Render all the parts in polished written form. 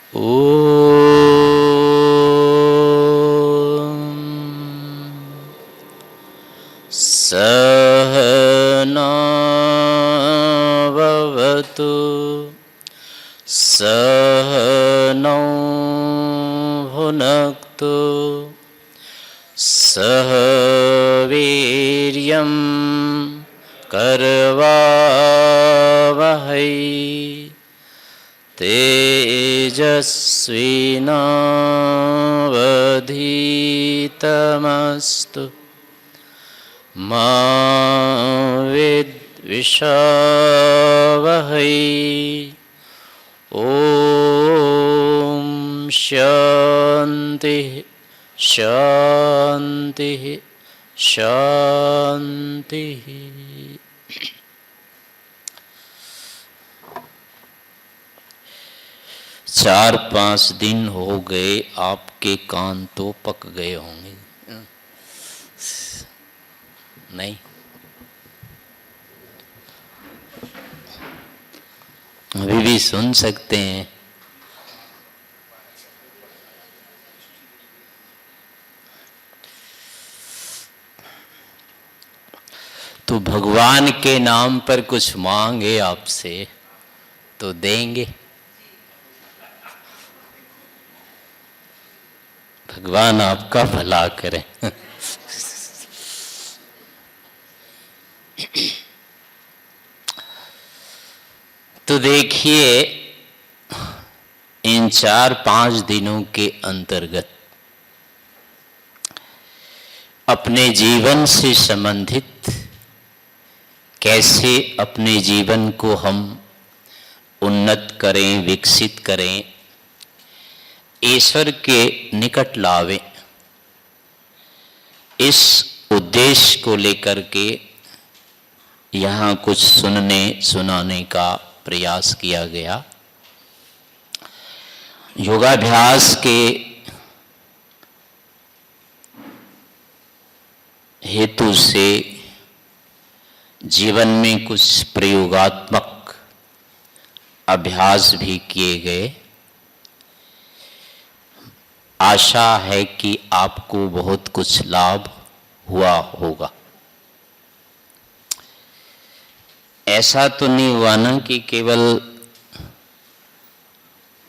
सहनाववतु सहनौ भुनक्तु सह वीर्यं करवावहै तेजस्विनावधीतमस्तु मा विद्विषावहै। ॐ शान्ति शान्ति शान्ति। चार पांच दिन हो गए, आपके कान तो पक गए होंगे, नहीं? अभी भी सुन सकते हैं। तो भगवान के नाम पर कुछ मांगे आपसे तो देंगे। भगवान आपका भला करें। तो देखिए, इन 4-5 दिनों के अंतर्गत अपने जीवन से संबंधित कैसे अपने जीवन को हम उन्नत करें, विकसित करें, ईश्वर के निकट लावें, इस उद्देश्य को लेकर के यहाँ कुछ सुनने सुनाने का प्रयास किया गया। योगाभ्यास के हेतु से जीवन में कुछ प्रयोगात्मक अभ्यास भी किए गए। आशा है कि आपको बहुत कुछ लाभ हुआ होगा। ऐसा तो नहीं हुआ ना कि केवल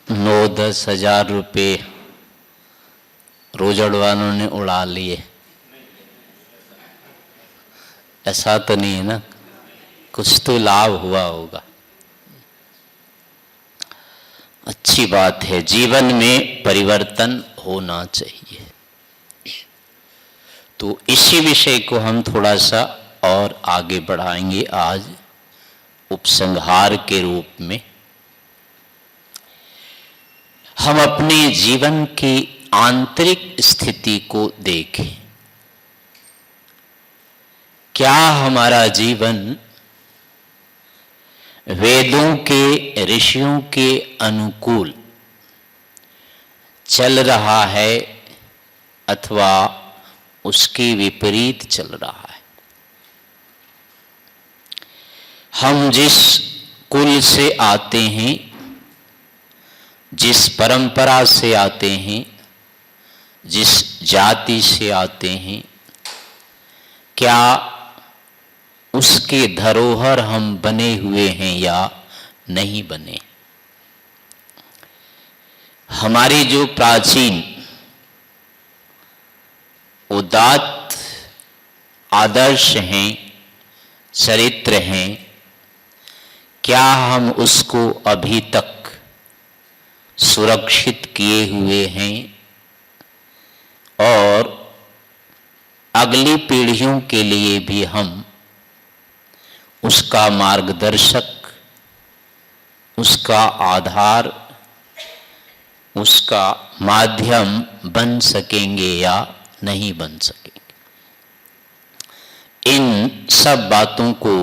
9-10 हजार रुपये रोजड़ वालों ने उड़ा लिए, ऐसा तो नहीं है ना, कुछ तो लाभ हुआ होगा। अच्छी बात है, जीवन में परिवर्तन होना चाहिए। तो इसी विषय को हम थोड़ा सा और आगे बढ़ाएंगे आज उपसंहार के रूप में। हम अपने जीवन की आंतरिक स्थिति को देखें। क्या हमारा जीवन वेदों के, ऋषियों के अनुकूल चल रहा है अथवा उसके विपरीत चल रहा है? हम जिस कुल से आते हैं, जिस परंपरा से आते हैं, जिस जाति से आते हैं, क्या उसके धरोहर हम बने हुए हैं या नहीं बने? हमारे जो प्राचीन उदात्त आदर्श हैं, चरित्र हैं, क्या हम उसको अभी तक सुरक्षित किए हुए हैं और अगली पीढ़ियों के लिए भी हम उसका मार्गदर्शक, उसका आधार, उसका माध्यम बन सकेंगे या नहीं बन सकेंगे? इन सब बातों को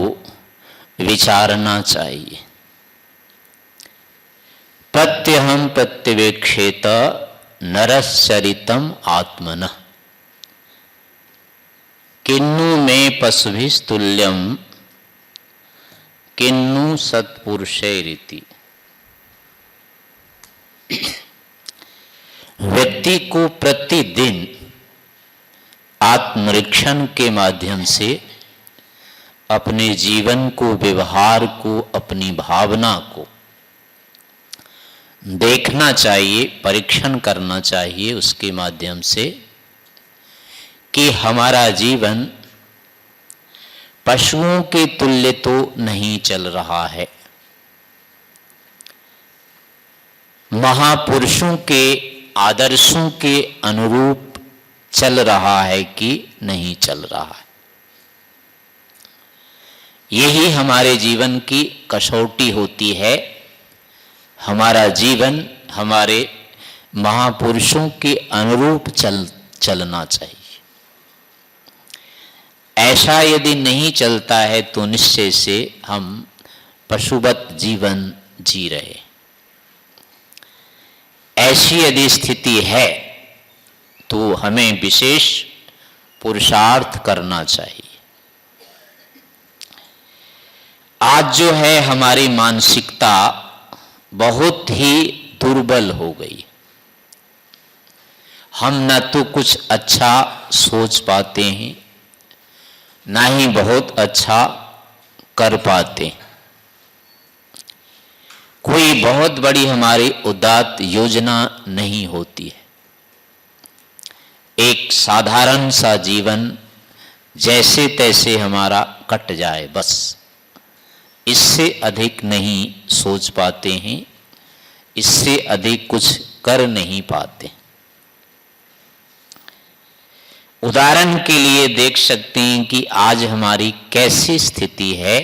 विचारना चाहिए। प्रत्यहं प्रत्यवेक्षेत नरश्चरितम् आत्मनः किन्नु में पशुभिस्तुल्यं किन्नु सत्पुरुषैरिति। व्यक्ति को प्रतिदिन आत्मनिरीक्षण के माध्यम से अपने जीवन को, व्यवहार को, अपनी भावना को देखना चाहिए, परीक्षण करना चाहिए उसके माध्यम से कि हमारा जीवन पशुओं के तुल्य तो नहीं चल रहा है, महापुरुषों के आदर्शों के अनुरूप चल रहा है कि नहीं चल रहा है। यही हमारे जीवन की कसौटी होती है। हमारा जीवन हमारे महापुरुषों के अनुरूप चलना चाहिए। ऐसा यदि नहीं चलता है तो निश्चय से हम पशुवत जीवन जी रहे। ऐसी यदि स्थिति है तो हमें विशेष पुरुषार्थ करना चाहिए। आज जो है हमारी मानसिकता बहुत ही दुर्बल हो गई। हम न तो कुछ अच्छा सोच पाते हैं, ना ही बहुत अच्छा कर पाते। कोई बहुत बड़ी हमारी उदात्त योजना नहीं होती है। एक साधारण सा जीवन जैसे तैसे हमारा कट जाए, बस इससे अधिक नहीं सोच पाते हैं, इससे अधिक कुछ कर नहीं पाते। उदाहरण के लिए देख सकते हैं कि आज हमारी कैसी स्थिति है।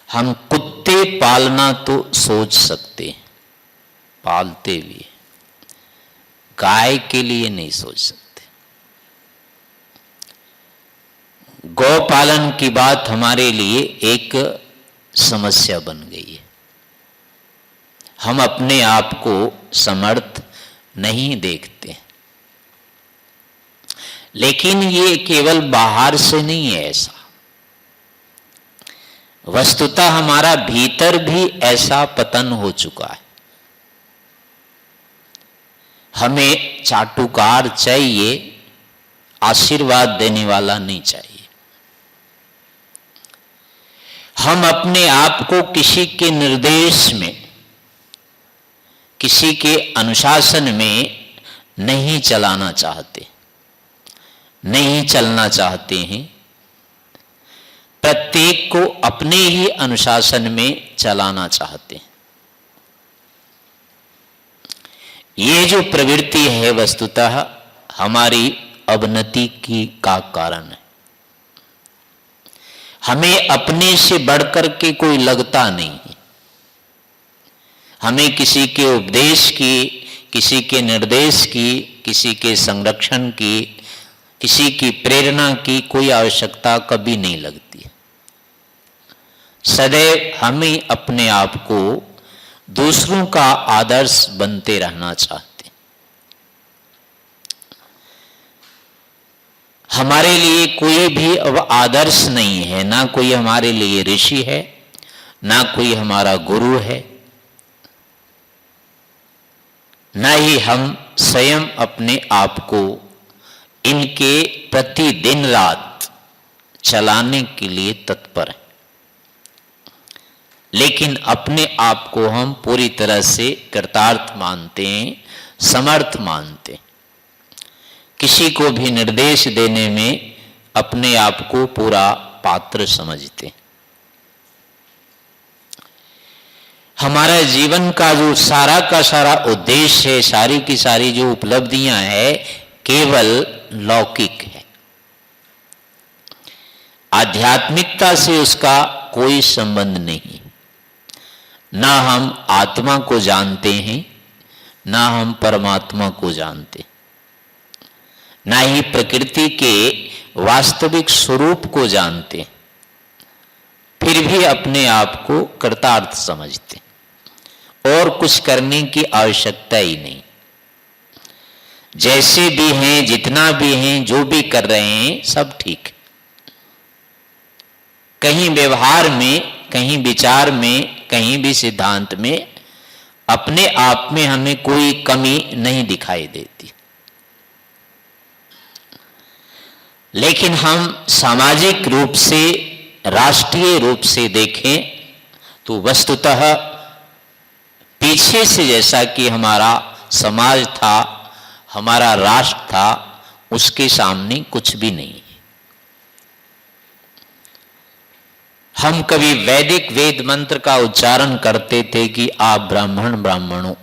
हम कुत्ते पालना तो सोच सकते हैं, पालते भी, गाय के लिए नहीं सोच सकते। गौ पालन की बात हमारे लिए एक समस्या बन गई है। हम अपने आप को समर्थ नहीं देखते। लेकिन ये केवल बाहर से नहीं है ऐसा, वस्तुतः हमारा भीतर भी ऐसा पतन हो चुका है। हमें चाटुकार चाहिए, आशीर्वाद देने वाला नहीं चाहिए। हम अपने आप को किसी के निर्देश में, किसी के अनुशासन में नहीं चलाना चाहते, नहीं चलना चाहते हैं। प्रत्येक को अपने ही अनुशासन में चलाना चाहते हैं। ये जो प्रवृत्ति है वस्तुतः हमारी अवनति की का कारण है। हमें अपने से बढ़कर के कोई लगता नहीं है। हमें किसी के उपदेश की, किसी के निर्देश की, किसी के संरक्षण की, किसी की प्रेरणा की कोई आवश्यकता कभी नहीं लगती है। सदैव हमें अपने आप को दूसरों का आदर्श बनते रहना चाहते। हमारे लिए कोई भी अब आदर्श नहीं है, ना कोई हमारे लिए ऋषि है, ना कोई हमारा गुरु है, ना ही हम स्वयं अपने आप को इनके प्रति दिन रात चलाने के लिए तत्पर हैं। लेकिन अपने आप को हम पूरी तरह से कृतार्थ मानते हैं, समर्थ मानते हैं। किसी को भी निर्देश देने में अपने आप को पूरा पात्र समझते। हमारा जीवन का जो सारा का सारा उद्देश्य है, सारी की सारी जो उपलब्धियां है, केवल लौकिक है। आध्यात्मिकता से उसका कोई संबंध नहीं। ना हम आत्मा को जानते हैं, ना हम परमात्मा को जानते, ना ही प्रकृति के वास्तविक स्वरूप को जानते। फिर भी अपने आप को कृतार्थ समझते और कुछ करने की आवश्यकता ही नहीं। जैसे भी हैं, जितना भी हैं, जो भी कर रहे हैं, सब ठीक। कहीं व्यवहार में, कहीं विचार में, कहीं भी सिद्धांत में अपने आप में हमें कोई कमी नहीं दिखाई देती। लेकिन हम सामाजिक रूप से, राष्ट्रीय रूप से देखें तो वस्तुतः पीछे से जैसा कि हमारा समाज था, हमारा राष्ट्र था, उसके सामने कुछ भी नहीं है। हम कभी वैदिक वेद मंत्र का उच्चारण करते थे कि आप ब्राह्मण ब्राह्मणों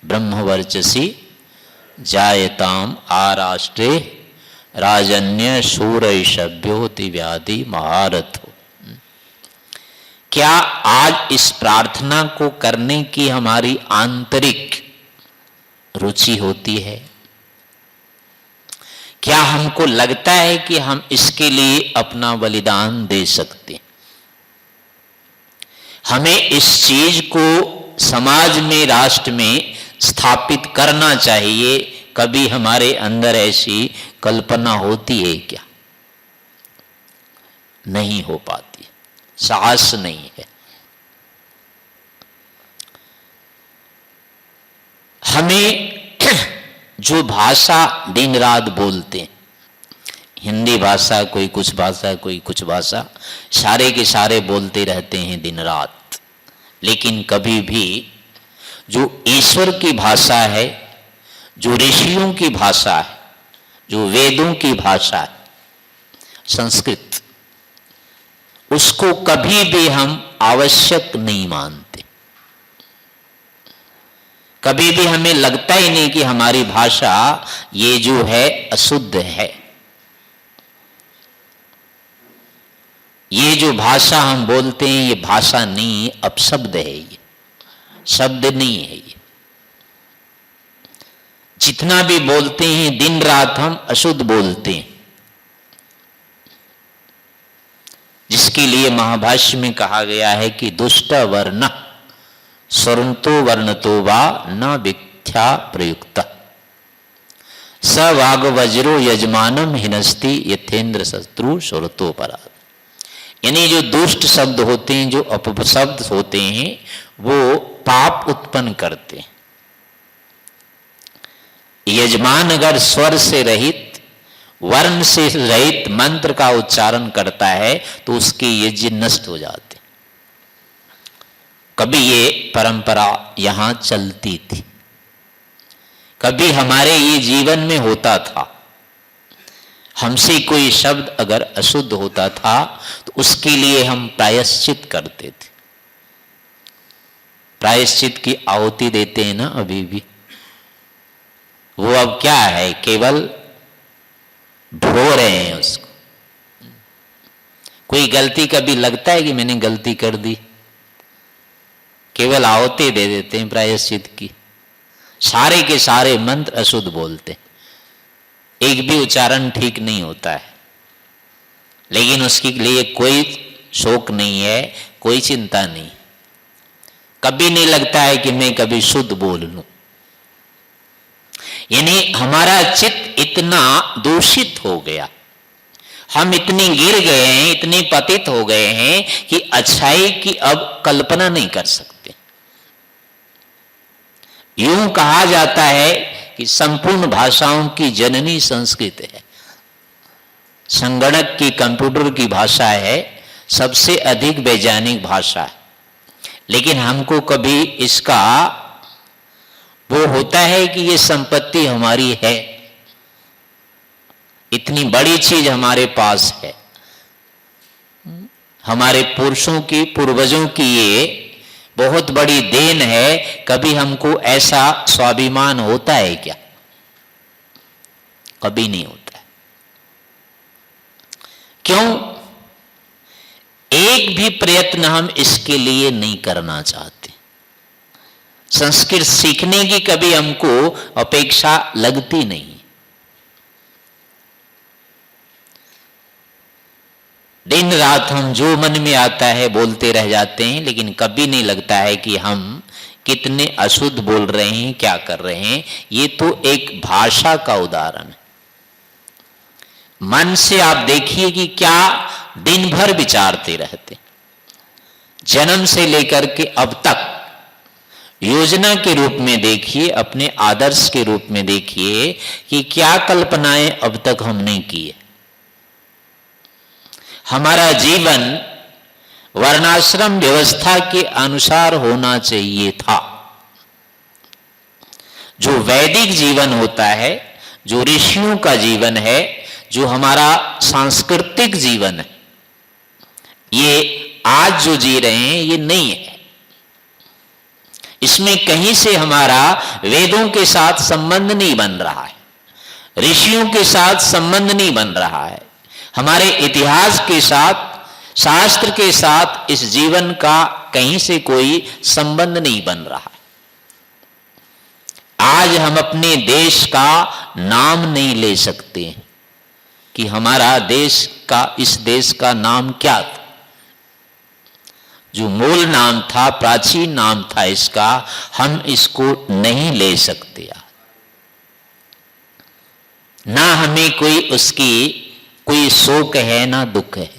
ब्रह्मवर्चसी जायताम आराष्ट्रे राजन्य शूरैषभ्योति व्याधि महारथो। क्या आज इस प्रार्थना को करने की हमारी आंतरिक रुचि होती है? क्या हमको लगता है कि हम इसके लिए अपना बलिदान दे सकते हैं? हमें इस चीज को समाज में, राष्ट्र में स्थापित करना चाहिए। कभी हमारे अंदर ऐसी कल्पना होती है क्या? नहीं हो पाती, साहस नहीं है। हमें जो भाषा दिन रात बोलते हैं, हिंदी भाषा, कोई कुछ भाषा, कोई कुछ भाषा, सारे के सारे बोलते रहते हैं दिन रात, लेकिन कभी भी जो ईश्वर की भाषा है, जो ऋषियों की भाषा है, जो वेदों की भाषा है, संस्कृत, उसको कभी भी हम आवश्यक नहीं मानते। कभी भी हमें लगता ही नहीं कि हमारी भाषा ये जो है अशुद्ध है। ये जो भाषा हम बोलते हैं ये भाषा नहीं, अपशब्द है, ये शब्द नहीं है। ये जितना भी बोलते हैं दिन रात हम अशुद्ध बोलते हैं, जिसके लिए महाभाष्य में कहा गया है कि दुष्ट वर्ण स्वर्णतो वर्णतो वा न विख्या प्रयुक्त स वाग वज्रो यजमानम हिनस्ति यथेन्द्र शत्रु स्वरतो पराध। यानी जो दुष्ट शब्द होते हैं, जो अपशब्द होते हैं, वो पाप उत्पन्न करते हैं। यजमान अगर स्वर से रहित, वर्ण से रहित मंत्र का उच्चारण करता है तो उसके यज्ञ नष्ट हो जाते। कभी ये परंपरा यहां चलती थी, कभी हमारे ये जीवन में होता था। हमसे कोई शब्द अगर अशुद्ध होता था तो उसके लिए हम प्रायश्चित करते थे। प्रायश्चित की आहुति देते हैं ना अभी भी। वो अब क्या है, केवल ढो रहे हैं उसको। कोई गलती कभी लगता है कि मैंने गलती कर दी, केवल आहुति दे देते हैं प्रायश्चित की। सारे के सारे मंत्र अशुद्ध बोलते, एक भी उच्चारण ठीक नहीं होता है, लेकिन उसके लिए कोई शोक नहीं है, कोई चिंता नहीं। कभी नहीं लगता है कि मैं कभी शुद्ध बोल लूं। यानी हमारा चित्त इतना दूषित हो गया, हम इतने गिर गए हैं, इतने पतित हो गए हैं कि अच्छाई की अब कल्पना नहीं कर सकते। यूं कहा जाता है कि संपूर्ण भाषाओं की जननी संस्कृत है। संगणक की, कंप्यूटर की भाषा है सबसे अधिक वैज्ञानिक भाषा है, लेकिन हमको कभी इसका वो होता है कि ये संपत्ति हमारी है, इतनी बड़ी चीज हमारे पास है, हमारे पुरुषों की, पूर्वजों की ये बहुत बड़ी देन है। कभी हमको ऐसा स्वाभिमान होता है क्या? कभी नहीं होता है। क्यों? एक भी प्रयत्न हम इसके लिए नहीं करना चाहते। संस्कृत सीखने की कभी हमको अपेक्षा लगती नहीं। दिन रात हम जो मन में आता है बोलते रह जाते हैं, लेकिन कभी नहीं लगता है कि हम कितने अशुद्ध बोल रहे हैं, क्या कर रहे हैं। ये तो एक भाषा का उदाहरण है। मन से आप देखिए कि क्या दिन भर विचारते रहते, जन्म से लेकर के अब तक योजना के रूप में देखिए, अपने आदर्श के रूप में देखिए कि क्या कल्पनाएं अब तक हमने की है। हमारा जीवन वर्णाश्रम व्यवस्था के अनुसार होना चाहिए था। जो वैदिक जीवन होता है, जो ऋषियों का जीवन है, जो हमारा सांस्कृतिक जीवन है, ये आज जो जी रहे हैं ये नहीं है। इसमें कहीं से हमारा वेदों के साथ संबंध नहीं बन रहा है, ऋषियों के साथ संबंध नहीं बन रहा है, हमारे इतिहास के साथ, शास्त्र के साथ इस जीवन का कहीं से कोई संबंध नहीं बन रहा है। आज हम अपने देश का नाम नहीं ले सकते कि हमारा देश का, इस देश का नाम क्या था। जो मूल नाम था, प्राचीन नाम था इसका, हम इसको नहीं ले सकते। ना हमें कोई उसकी कोई शोक है, ना दुख है।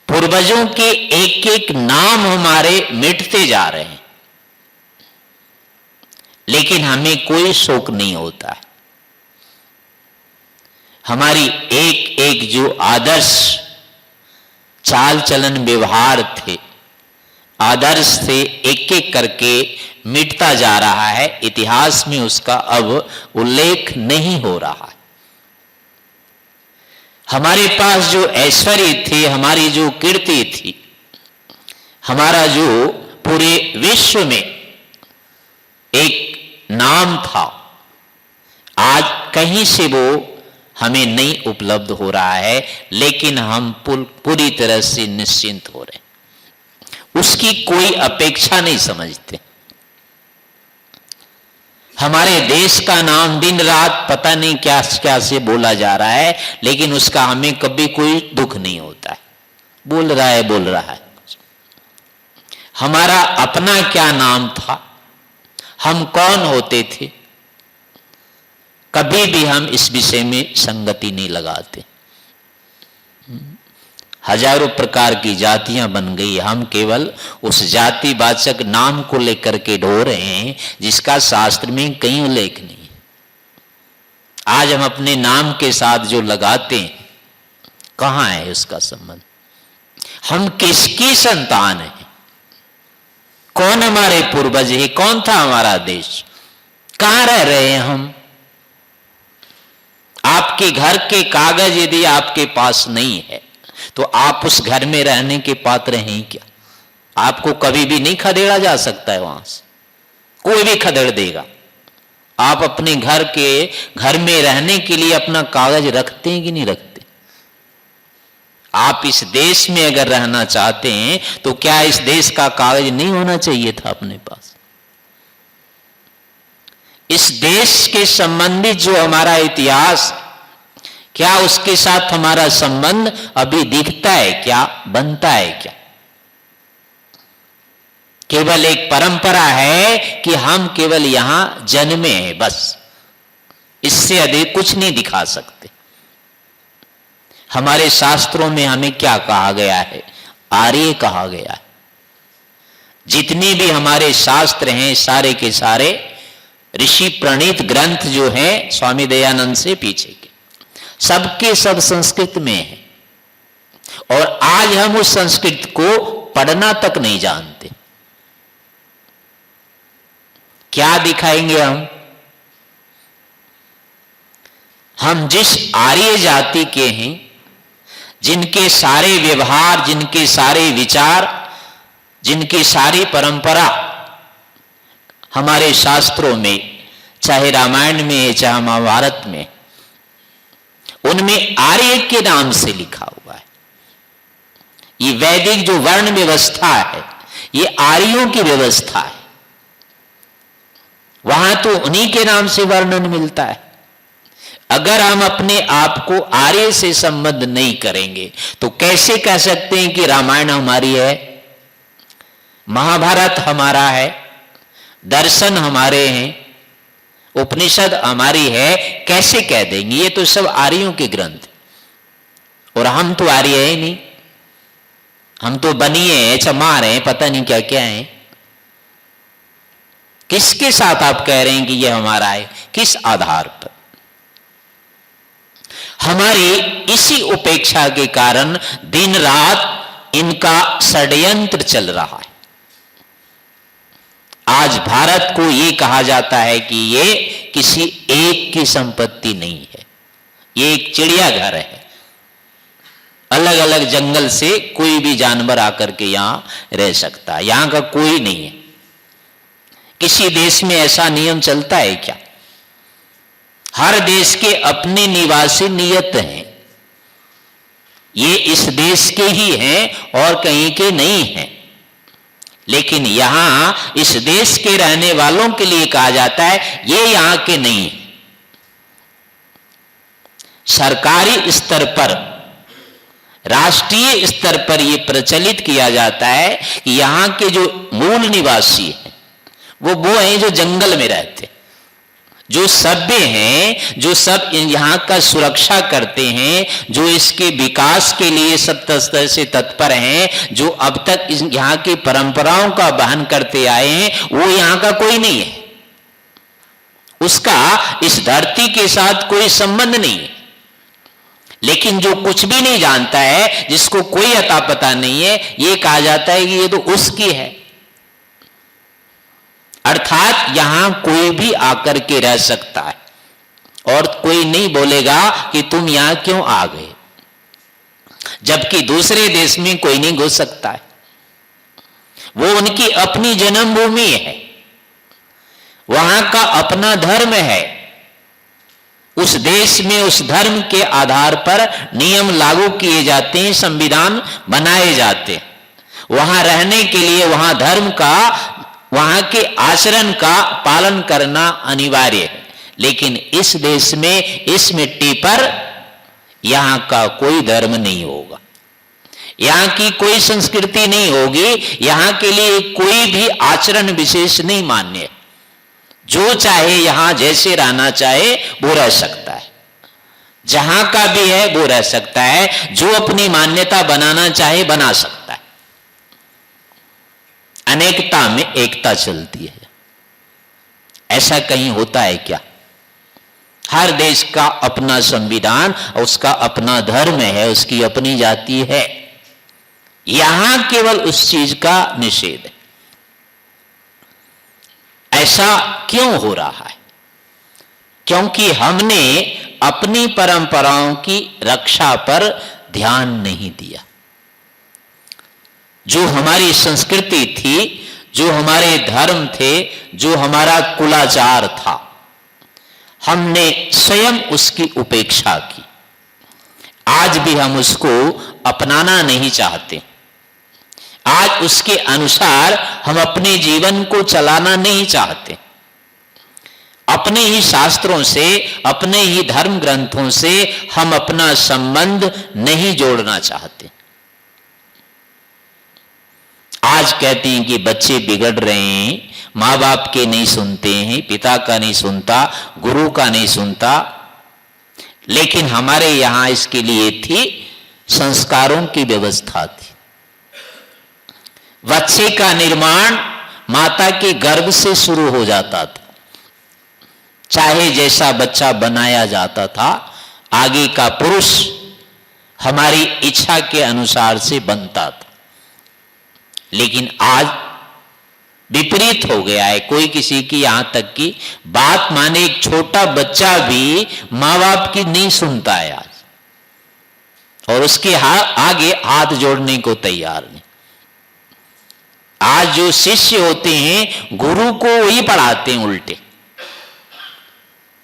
पूर्वजों के एक एक नाम हमारे मिटते जा रहे हैं, लेकिन हमें कोई शोक नहीं होता है। हमारी एक एक जो आदर्श चाल चलन व्यवहार थे, आदर्श थे, एक एक करके मिटता जा रहा है। इतिहास में उसका अब उल्लेख नहीं हो रहा है। हमारे पास जो ऐश्वर्य थे, हमारी जो कीर्ति थी, हमारा जो पूरे विश्व में एक नाम था, आज कहीं से वो हमें नहीं उपलब्ध हो रहा है, लेकिन हम पूरी तरह से निश्चिंत हो रहे हैं, उसकी कोई अपेक्षा नहीं समझते। हमारे देश का नाम दिन रात पता नहीं क्या क्या से बोला जा रहा है, लेकिन उसका हमें कभी कोई दुख नहीं होता है। बोल रहा है। हमारा अपना क्या नाम था, हम कौन होते थे, कभी भी हम इस विषय में संगति नहीं लगाते। हजारों प्रकार की जातियां बन गई, हम केवल उस जातिवाचक नाम को लेकर के ढो रहे हैं जिसका शास्त्र में कहीं उल्लेख नहीं है। आज हम अपने नाम के साथ जो लगाते हैं, कहां है उसका संबंध? हम किसकी संतान हैं? कौन हमारे पूर्वज है? कौन था हमारा देश? कहां रह रहे हैं हम? आपके घर के कागज यदि आपके पास नहीं है तो आप उस घर में रहने के पात्र हैं क्या? आपको कभी भी नहीं खदेड़ा जा सकता है वहां से, कोई भी खदेड़ देगा। आप अपने घर में रहने के लिए अपना कागज रखते हैं कि नहीं रखते? आप इस देश में अगर रहना चाहते हैं तो क्या इस देश का कागज नहीं होना चाहिए था अपने पास? इस देश के संबंधित जो हमारा इतिहास, क्या उसके साथ हमारा संबंध अभी दिखता है क्या, बनता है क्या? केवल एक परंपरा है कि हम केवल यहां जन्मे हैं, बस, इससे अधिक कुछ नहीं दिखा सकते। हमारे शास्त्रों में हमें क्या कहा गया है? आर्य कहा गया है। जितने भी हमारे शास्त्र हैं सारे के सारे ऋषि प्रणीत ग्रंथ जो हैं स्वामी दयानंद से पीछे के, सबके सब संस्कृत में है, और आज हम उस संस्कृत को पढ़ना तक नहीं जानते। क्या दिखाएंगे हम जिस आर्य जाति के हैं, जिनके सारे व्यवहार, जिनके सारे विचार, जिनकी सारी परंपरा हमारे शास्त्रों में, चाहे रामायण में चाहे महाभारत में, उनमें आर्य के नाम से लिखा हुआ है। ये वैदिक जो वर्ण व्यवस्था है, ये आर्यों की व्यवस्था है। वहां तो उन्हीं के नाम से वर्णन मिलता है। अगर हम अपने आप को आर्य से संबद्ध नहीं करेंगे तो कैसे कह सकते हैं कि रामायण हमारी है, महाभारत हमारा है, दर्शन हमारे हैं, उपनिषद हमारी है? कैसे कह देंगे? ये तो सब आर्यों के ग्रंथ, और हम तो आर्य है नहीं, हम तो बनिए हैं, चमार हैं, पता नहीं क्या क्या हैं। इसके साथ आप कह रहे हैं कि यह हमारा है, किस आधार पर? हमारी इसी उपेक्षा के कारण दिन रात इनका षड्यंत्र चल रहा है। आज भारत को यह कहा जाता है कि ये किसी एक की संपत्ति नहीं है, ये एक चिड़ियाघर है। अलग अलग जंगल से कोई भी जानवर आकर के यहां रह सकता है, यहां का कोई नहीं है। किसी देश में ऐसा नियम चलता है क्या? हर देश के अपने निवासी नियत हैं, ये इस देश के ही हैं और कहीं के नहीं हैं। लेकिन यहां इस देश के रहने वालों के लिए कहा जाता है ये यहां के नहीं है। सरकारी स्तर पर, राष्ट्रीय स्तर पर यह प्रचलित किया जाता है कि यहां के जो मूल निवासी हैं वो हैं जो जंगल में रहते हैं, जो सभ्य हैं, जो सब यहाँ का सुरक्षा करते हैं, जो इसके विकास के लिए सब तरह से तत्पर हैं, जो अब तक यहाँ की परंपराओं का वहन करते आए हैं, वो यहाँ का कोई नहीं है। उसका इस धरती के साथ कोई संबंध नहीं है। लेकिन जो कुछ भी नहीं जानता है, जिसको कोई अता पता नहीं है, ये कहा जाता है कि ये तो उसकी है। अर्थात यहां कोई भी आकर के रह सकता है और कोई नहीं बोलेगा कि तुम यहां क्यों आ गए, जबकि दूसरे देश में कोई नहीं घुस सकता है। वो उनकी अपनी जन्मभूमि है, वहां का अपना धर्म है। उस देश में उस धर्म के आधार पर नियम लागू किए जाते हैं, संविधान बनाए जाते हैं। वहां रहने के लिए वहां धर्म का, वहां के आचरण का पालन करना अनिवार्य है। लेकिन इस देश में, इस मिट्टी पर यहां का कोई धर्म नहीं होगा, यहां की कोई संस्कृति नहीं होगी, यहां के लिए कोई भी आचरण विशेष नहीं मान्य। जो चाहे यहां जैसे रहना चाहे वो रह सकता है, जहां का भी है वो रह सकता है, जो अपनी मान्यता बनाना चाहे बना सकता है। अनेकता में एकता चलती है, ऐसा कहीं होता है क्या? हर देश का अपना संविधान, उसका अपना धर्म है, उसकी अपनी जाति है। यहां केवल उस चीज का निषेध है। ऐसा क्यों हो रहा है? क्योंकि हमने अपनी परंपराओं की रक्षा पर ध्यान नहीं दिया। जो हमारी संस्कृति थी, जो हमारे धर्म थे, जो हमारा कुलाचार था, हमने स्वयं उसकी उपेक्षा की। आज भी हम उसको अपनाना नहीं चाहते। आज उसके अनुसार हम अपने जीवन को चलाना नहीं चाहते। अपने ही शास्त्रों से, अपने ही धर्म ग्रंथों से हम अपना संबंध नहीं जोड़ना चाहते। आज कहते हैं कि बच्चे बिगड़ रहे हैं, माँ बाप के नहीं सुनते हैं, पिता का नहीं सुनता, गुरु का नहीं सुनता। लेकिन हमारे यहां इसके लिए थी, संस्कारों की व्यवस्था थी। बच्चे का निर्माण माता के गर्भ से शुरू हो जाता था। चाहे जैसा बच्चा बनाया जाता था, आगे का पुरुष हमारी इच्छा के अनुसार से बनता था। लेकिन आज विपरीत हो गया है। कोई किसी की, यहां तक की बात माने, एक छोटा बच्चा भी मां बाप की नहीं सुनता है आज, और उसके आगे हाथ जोड़ने को तैयार नहीं। आज जो शिष्य होते हैं, गुरु को वही पढ़ाते हैं उल्टे।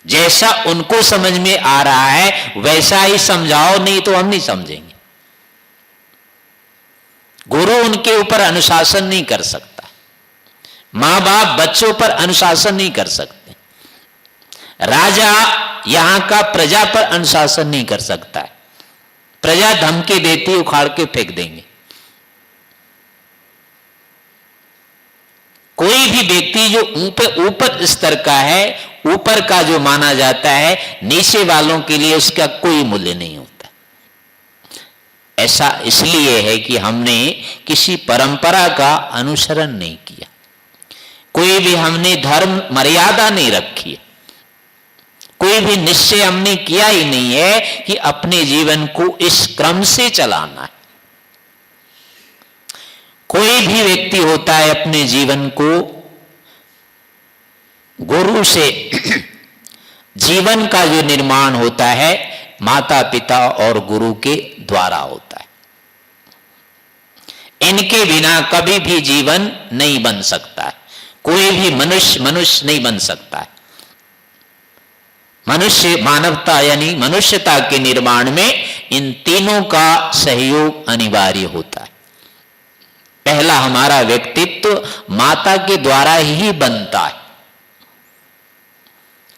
जैसा उनको समझ में आ रहा है वैसा ही समझाओ, नहीं तो हम नहीं समझेंगे। गुरु उनके ऊपर अनुशासन नहीं कर सकता, मां बाप बच्चों पर अनुशासन नहीं कर सकते, राजा यहां का प्रजा पर अनुशासन नहीं कर सकता है। प्रजा धमकी देती, उखाड़ के फेंक देंगे। कोई भी व्यक्ति जो ऊपर स्तर का है, ऊपर का जो माना जाता है, नीचे वालों के लिए उसका कोई मूल्य नहीं होता। ऐसा इसलिए है कि हमने किसी परंपरा का अनुसरण नहीं किया। कोई भी हमने धर्म मर्यादा नहीं रखी है, कोई भी निश्चय हमने किया ही नहीं है कि अपने जीवन को इस क्रम से चलाना है। कोई भी व्यक्ति होता है अपने जीवन को गुरु से जीवन का जो निर्माण होता है माता पिता और गुरु के द्वारा होता है। इनके बिना कभी भी जीवन नहीं बन सकता है, कोई भी मनुष्य नहीं बन सकता है। मनुष्य मानवता यानी मनुष्यता के निर्माण में इन तीनों का सहयोग अनिवार्य होता है। पहला हमारा व्यक्तित्व माता के द्वारा ही बनता है,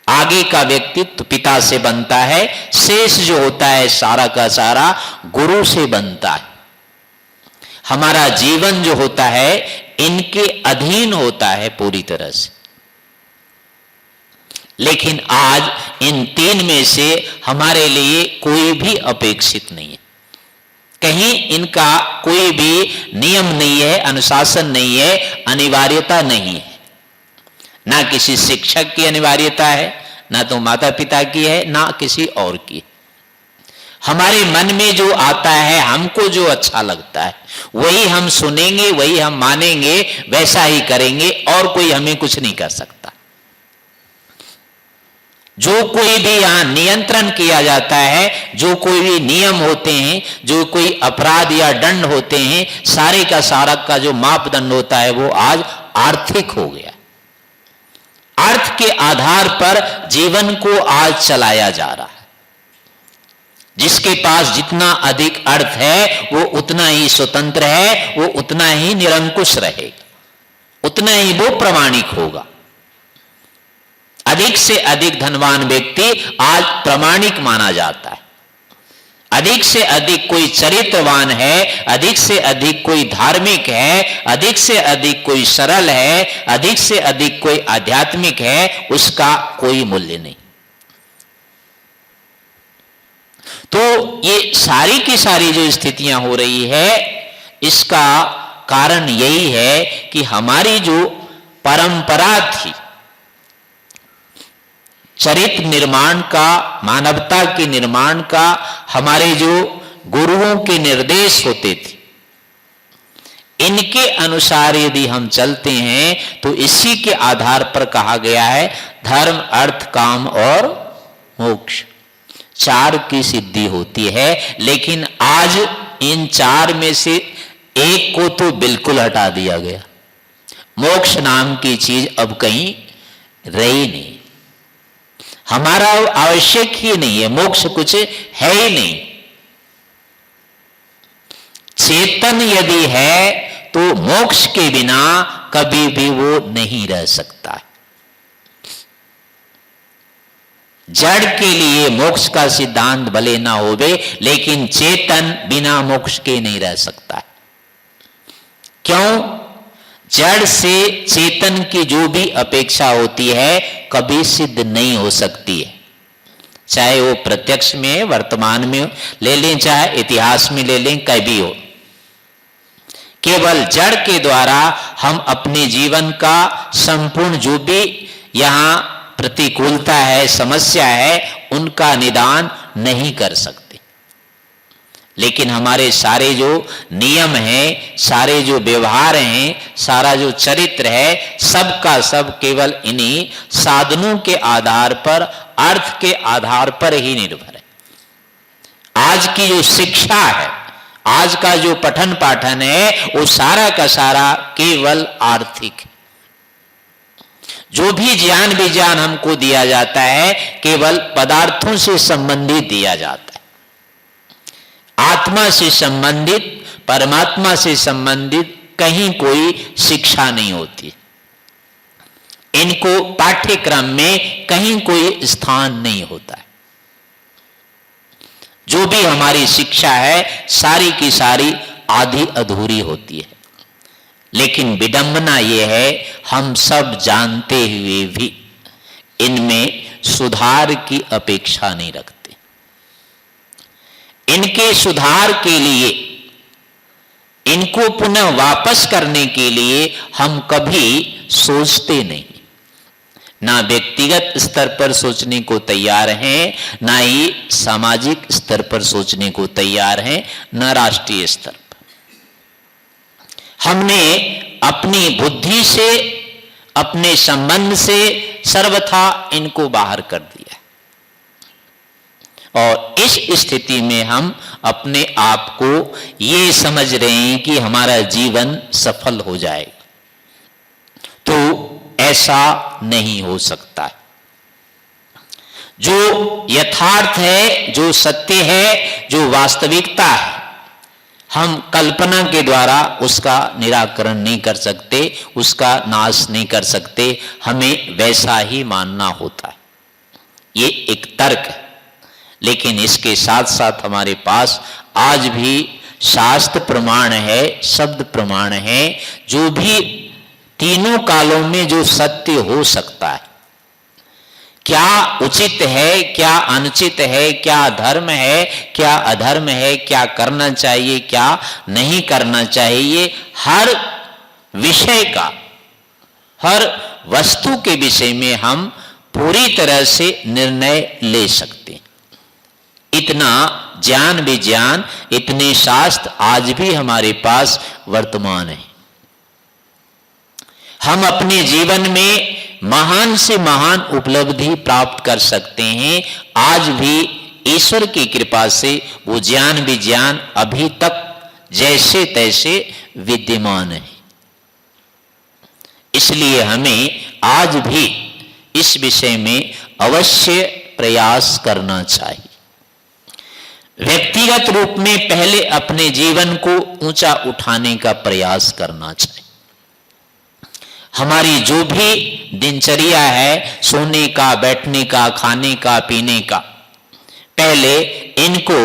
आगे का व्यक्तित्व पिता से बनता है, शेष जो होता है सारा का सारा गुरु से बनता है। हमारा जीवन जो होता है इनके अधीन होता है पूरी तरह से। लेकिन आज इन तीन में से हमारे लिए कोई भी अपेक्षित नहीं है, कहीं इनका कोई भी नियम नहीं है, अनुशासन नहीं है, अनिवार्यता नहीं है। ना किसी शिक्षक की अनिवार्यता है, ना तो माता पिता की है, ना किसी और की। हमारे मन में जो आता है, हमको जो अच्छा लगता है वही हम सुनेंगे, वही हम मानेंगे, वैसा ही करेंगे, और कोई हमें कुछ नहीं कर सकता। जो कोई भी यहां नियंत्रण किया जाता है, जो कोई भी नियम होते हैं, जो कोई अपराध या दंड होते हैं, सारे का सारा का जो मापदंड होता है वो आज आर्थिक हो गया। अर्थ के आधार पर जीवन को आज चलाया जा रहा है। जिसके पास जितना अधिक अर्थ है वो उतना ही स्वतंत्र है, वो उतना ही निरंकुश रहेगा, उतना ही वो प्रामाणिक होगा। अधिक से अधिक धनवान व्यक्ति आज प्रामाणिक माना जाता है। अधिक से अधिक कोई चरित्रवान है, अधिक से अधिक कोई धार्मिक है, अधिक से अधिक कोई सरल है, अधिक से अधिक कोई आध्यात्मिक है, उसका कोई मूल्य नहीं। तो ये सारी की सारी जो स्थितियां हो रही है, इसका कारण यही है कि हमारी जो परंपरा थी चरित्र निर्माण का, मानवता के निर्माण का, हमारे जो गुरुओं के निर्देश होते थे, इनके अनुसार यदि हम चलते हैं तो इसी के आधार पर कहा गया है धर्म, अर्थ, काम और मोक्ष, चार की सिद्धि होती है। लेकिन आज इन चार में से एक को तो बिल्कुल हटा दिया गया। मोक्ष नाम की चीज अब कहीं रही नहीं, हमारा आवश्यक ही नहीं है, मोक्ष कुछ है ही नहीं। चेतन यदि है तो मोक्ष के बिना कभी भी वो नहीं रह सकता। जड़ के लिए मोक्ष का सिद्धांत भले ना होवे, लेकिन चेतन बिना मोक्ष के नहीं रह सकता। क्यों? जड़ से चेतन की जो भी अपेक्षा होती है कभी सिद्ध नहीं हो सकती है, चाहे वो प्रत्यक्ष में, वर्तमान में ले लें, चाहे इतिहास में ले लें, कभी हो। केवल जड़ के द्वारा हम अपने जीवन का संपूर्ण जो भी यहां प्रतिकूलता है, समस्या है, उनका निदान नहीं कर सकते। लेकिन हमारे सारे जो नियम हैं, सारे जो व्यवहार हैं, सारा जो चरित्र है, सब का सब केवल इन्हीं साधनों के आधार पर, अर्थ के आधार पर ही निर्भर है। आज की जो शिक्षा है, आज का जो पठन पाठन है, वो सारा का सारा केवल आर्थिक है। जो भी ज्ञान विज्ञान हमको दिया जाता है केवल पदार्थों से संबंधित दिया जाता है, आत्मा से संबंधित, परमात्मा से संबंधित कहीं कोई शिक्षा नहीं होती। इनको पाठ्यक्रम में कहीं कोई स्थान नहीं होता है। जो भी हमारी शिक्षा है सारी की सारी आधी अधूरी होती है। लेकिन विडंबना यह है, हम सब जानते हुए भी इनमें सुधार की अपेक्षा नहीं रखते। इनके सुधार के लिए इनको पुनः वापस करने के लिए हम कभी सोचते नहीं। ना व्यक्तिगत स्तर पर सोचने को तैयार हैं, ना ही सामाजिक स्तर पर सोचने को तैयार हैं, ना राष्ट्रीय स्तर पर। हमने अपनी बुद्धि से, अपने संबंध से सर्वथा इनको बाहर कर दिया और इस स्थिति में हम अपने आप को ये समझ रहे हैं कि हमारा जीवन सफल हो जाएगा, तो ऐसा नहीं हो सकता। जो यथार्थ है, जो सत्य है, जो वास्तविकता है, हम कल्पना के द्वारा उसका निराकरण नहीं कर सकते, उसका नाश नहीं कर सकते, हमें वैसा ही मानना होता है। ये एक तर्क है, लेकिन इसके साथ साथ हमारे पास आज भी शास्त्र प्रमाण है, शब्द प्रमाण है, जो भी तीनों कालों में जो सत्य हो सकता है। क्या उचित है, क्या अनुचित है, क्या धर्म है, क्या अधर्म है, क्या करना चाहिए, क्या नहीं करना चाहिए, हर विषय का, हर वस्तु के विषय में हम पूरी तरह से निर्णय ले सकते हैं। इतना ज्ञान विज्ञान, इतने शास्त्र आज भी हमारे पास वर्तमान है। हम अपने जीवन में महान से महान उपलब्धि प्राप्त कर सकते हैं। आज भी ईश्वर की कृपा से वो ज्ञान विज्ञान अभी तक जैसे तैसे विद्यमान है। इसलिए हमें आज भी इस विषय में अवश्य प्रयास करना चाहिए। व्यक्तिगत रूप में पहले अपने जीवन को ऊंचा उठाने का प्रयास करना चाहिए। हमारी जो भी दिनचर्या है, सोने का, बैठने का, खाने का, पीने का, पहले इनको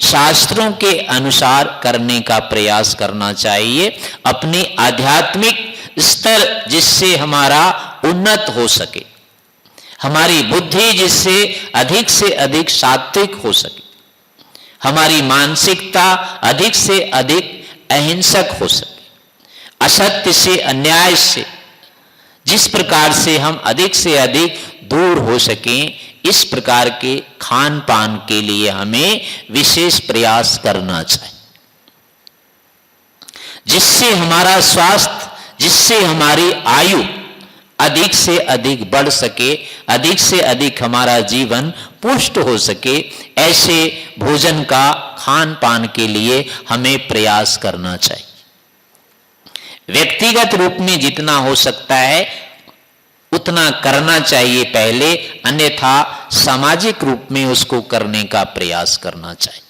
शास्त्रों के अनुसार करने का प्रयास करना चाहिए। अपने आध्यात्मिक स्तर जिससे हमारा उन्नत हो सके, हमारी बुद्धि जिससे से अधिक सात्विक हो सके, हमारी मानसिकता अधिक से अधिक अहिंसक हो सके, असत्य से, अन्याय से जिस प्रकार से हम अधिक से अधिक दूर हो सकें, इस प्रकार के खान पान के लिए हमें विशेष प्रयास करना चाहिए, जिससे हमारा स्वास्थ्य, जिससे हमारी आयु अधिक से अधिक बढ़ सके, अधिक से अधिक हमारा जीवन पुष्ट हो सके। ऐसे भोजन का, खान पान के लिए हमें प्रयास करना चाहिए। व्यक्तिगत रूप में जितना हो सकता है उतना करना चाहिए पहले, अन्यथा सामाजिक रूप में उसको करने का प्रयास करना चाहिए।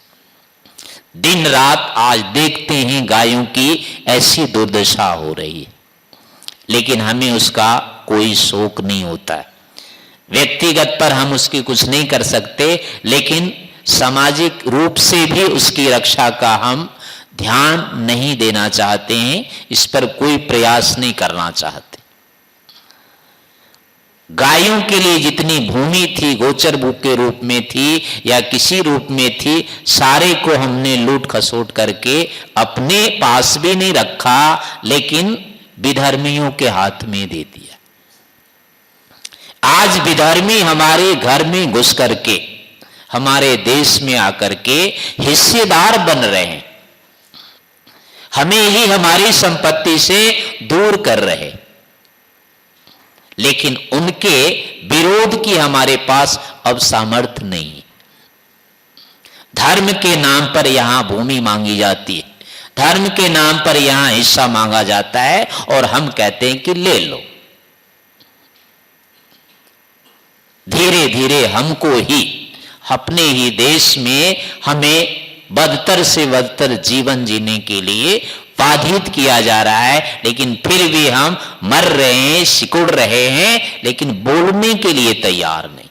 दिन रात आज देखते हैं गायों की ऐसी दुर्दशा हो रही है, लेकिन हमें उसका कोई शौक नहीं होता है। व्यक्तिगत पर हम उसकी कुछ नहीं कर सकते, लेकिन सामाजिक रूप से भी उसकी रक्षा का हम ध्यान नहीं देना चाहते हैं, इस पर कोई प्रयास नहीं करना चाहते। गायों के लिए जितनी भूमि थी, गोचर भू के रूप में थी या किसी रूप में थी, सारे को हमने लूट खसोट करके अपने पास भी नहीं रखा, लेकिन विधर्मियों के हाथ में दे दिया। आज विधर्मी हमारे घर में घुस करके, हमारे देश में आकर के हिस्सेदार बन रहे हैं, हमें ही हमारी संपत्ति से दूर कर रहे, लेकिन उनके विरोध की हमारे पास अब सामर्थ्य नहीं। धर्म के नाम पर यहां भूमि मांगी जाती है, धर्म के नाम पर यहां हिस्सा मांगा जाता है और हम कहते हैं कि ले लो। धीरे धीरे हमको ही अपने ही देश में हमें बदतर से बदतर जीवन जीने के लिए बाधित किया जा रहा है, लेकिन फिर भी हम मर रहे हैं, सिकुड़ रहे हैं, लेकिन बोलने के लिए तैयार नहीं।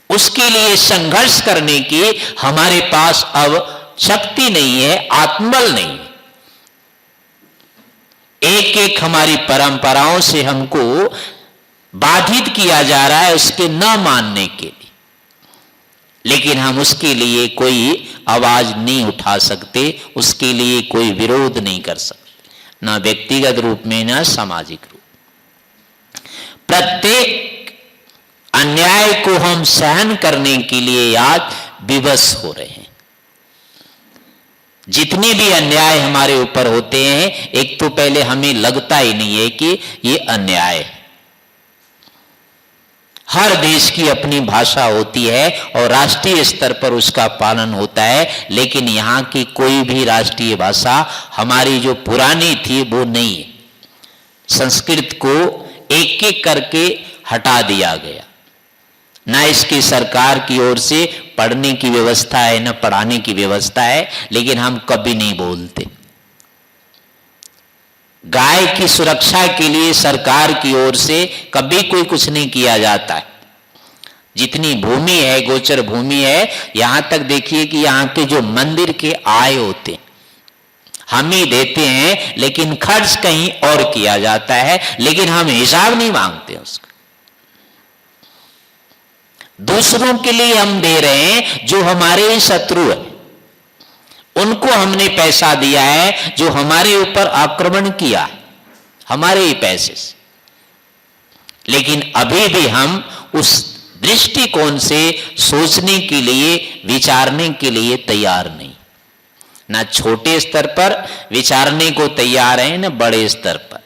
उसके लिए संघर्ष करने की हमारे पास अब शक्ति नहीं है, आत्मबल नहीं है। एक एक हमारी परंपराओं से हमको बाधित किया जा रहा है उसके न मानने के लिए, लेकिन हम उसके लिए कोई आवाज नहीं उठा सकते, उसके लिए कोई विरोध नहीं कर सकते, ना व्यक्तिगत रूप में ना सामाजिक रूप। प्रत्येक अन्याय को हम सहन करने के लिए आज विवश हो रहे हैं। जितने भी अन्याय हमारे ऊपर होते हैं, एक तो पहले हमें लगता ही नहीं है कि ये अन्याय है। हर देश की अपनी भाषा होती है और राष्ट्रीय स्तर पर उसका पालन होता है, लेकिन यहाँ की कोई भी राष्ट्रीय भाषा हमारी जो पुरानी थी वो नहीं है। संस्कृत को एक एक करके हटा दिया गया, ना इसकी सरकार की ओर से पढ़ने की व्यवस्था है, ना पढ़ाने की व्यवस्था है, लेकिन हम कभी नहीं बोलते। गाय की सुरक्षा के लिए सरकार की ओर से कभी कोई कुछ नहीं किया जाता है। जितनी भूमि है, गोचर भूमि है, यहां तक देखिए कि यहां के जो मंदिर के आय होते हम ही देते हैं, लेकिन खर्च कहीं और किया जाता है, लेकिन हम हिसाब नहीं मांगते उसका। दूसरों के लिए हम दे रहे हैं जो हमारे ही शत्रु है, उनको हमने पैसा दिया है जो हमारे ऊपर आक्रमण किया है हमारे ही पैसे से, लेकिन अभी भी हम उस दृष्टिकोण से सोचने के लिए, विचारने के लिए तैयार नहीं। ना छोटे स्तर पर विचारने को तैयार है, ना बड़े स्तर पर।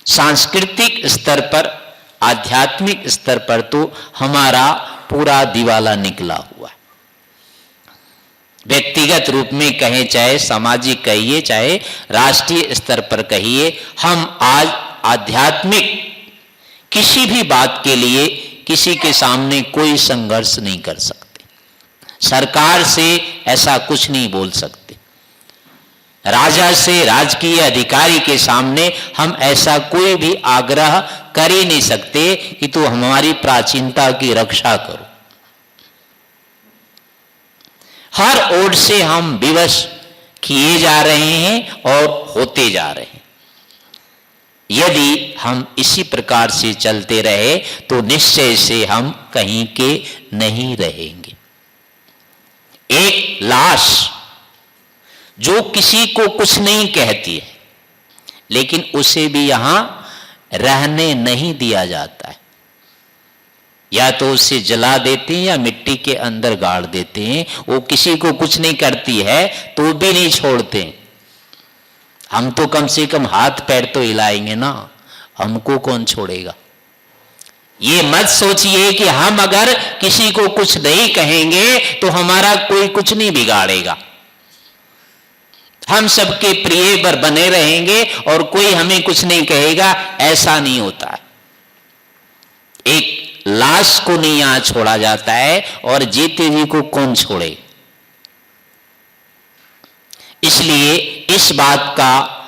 सांस्कृतिक स्तर पर, आध्यात्मिक स्तर पर तो हमारा पूरा दिवाला निकला हुआ है। व्यक्तिगत रूप में कहें, चाहे सामाजिक कहिए, चाहे राष्ट्रीय स्तर पर कहिए, हम आज आध्यात्मिक किसी भी बात के लिए किसी के सामने कोई संघर्ष नहीं कर सकते। सरकार से ऐसा कुछ नहीं बोल सकते। राजा से, राजकीय अधिकारी के सामने हम ऐसा कोई भी आग्रह कर ही नहीं सकते कि तू हमारी प्राचीनता की रक्षा करो। हर ओर से हम विवश किए जा रहे हैं और होते जा रहे हैं। यदि हम इसी प्रकार से चलते रहे तो निश्चय से हम कहीं के नहीं रहेंगे। एक लाश जो किसी को कुछ नहीं कहती है, लेकिन उसे भी यहां रहने नहीं दिया जाता है। या तो उसे जला देते हैं या मिट्टी के अंदर गाड़ देते हैं। वो किसी को कुछ नहीं करती है तो भी नहीं छोड़ते। हम तो कम से कम हाथ पैर तो हिलाएंगे ना, हमको कौन छोड़ेगा। ये मत सोचिए कि हम अगर किसी को कुछ नहीं कहेंगे तो हमारा कोई कुछ नहीं बिगाड़ेगा, हम सबके प्रिय पर बने रहेंगे और कोई हमें कुछ नहीं कहेगा। ऐसा नहीं होता है। एक लाश को नहीं यहां छोड़ा जाता है और जीते जी को कौन छोड़े। इसलिए इस बात का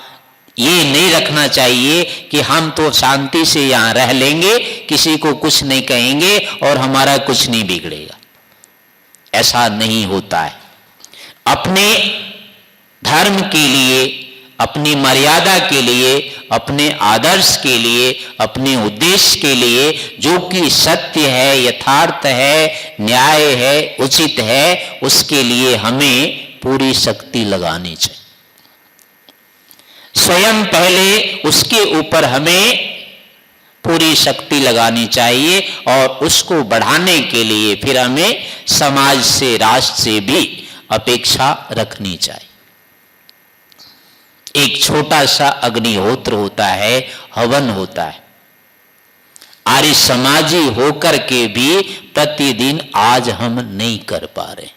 ये नहीं रखना चाहिए कि हम तो शांति से यहां रह लेंगे, किसी को कुछ नहीं कहेंगे और हमारा कुछ नहीं बिगड़ेगा। ऐसा नहीं होता है। अपने धर्म के लिए, अपनी मर्यादा के लिए, अपने आदर्श के लिए, अपने उद्देश्य के लिए, जो कि सत्य है, यथार्थ है, न्याय है, उचित है, उसके लिए हमें पूरी शक्ति लगानी चाहिए। स्वयं पहले उसके ऊपर हमें पूरी शक्ति लगानी चाहिए और उसको बढ़ाने के लिए फिर हमें समाज से, राष्ट्र से भी अपेक्षा रखनी चाहिए। एक छोटा सा अग्निहोत्र होता है, हवन होता है। आर्य समाजी होकर के भी प्रतिदिन आज हम नहीं कर पा रहे।